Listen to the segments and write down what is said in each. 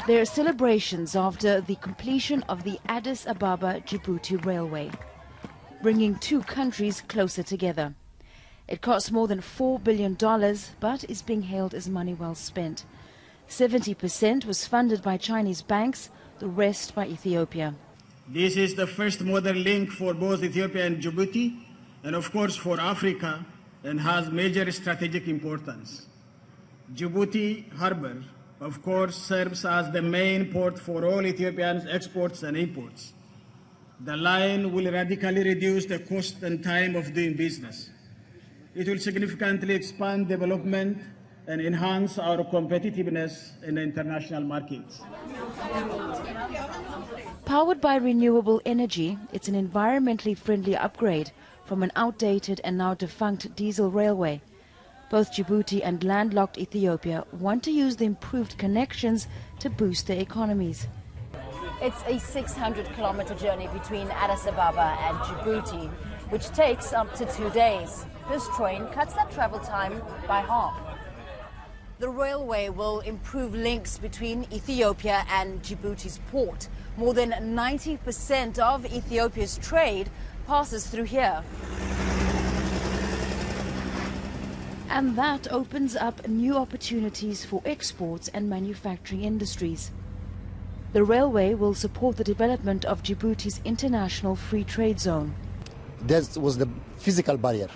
There are celebrations after the completion of the Addis Ababa-Djibouti railway, bringing two countries closer together. It cost more than $4 billion, but is being hailed as money well spent. 70% was funded by Chinese banks, the rest by Ethiopia. This is the first modern link for both Ethiopia and Djibouti, and of course for Africa, and has major strategic importance. Djibouti Harbour, of course, serves as the main port for all Ethiopian exports and imports. The line will radically reduce the cost and time of doing business. It will significantly expand development and enhance our competitiveness in the international markets. Powered by renewable energy, it's an environmentally friendly upgrade from an outdated and now defunct diesel railway. Both Djibouti and landlocked Ethiopia want to use the improved connections to boost their economies. It's a 600-kilometer journey between Addis Ababa and Djibouti, which takes up to 2 days. This train cuts that travel time by half. The railway will improve links between Ethiopia and Djibouti's port. More than 90% of Ethiopia's trade passes through here. And that opens up new opportunities for exports and manufacturing industries. The railway will support the development of Djibouti's international free trade zone. That was the physical barrier.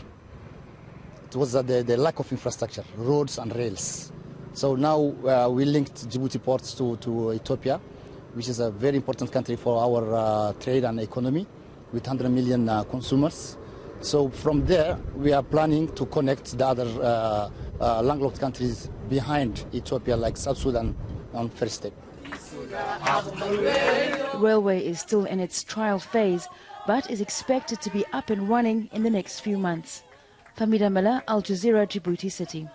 It was the lack of infrastructure, roads and rails. So now we linked Djibouti ports to Ethiopia, which is a very important country for our trade and economy, with 100 million consumers. So from there, we are planning to connect the other landlocked countries behind Ethiopia, like South Sudan, on first step. The railway is still in its trial phase, but is expected to be up and running in the next few months. Famida Miller, Al Jazeera, Djibouti City.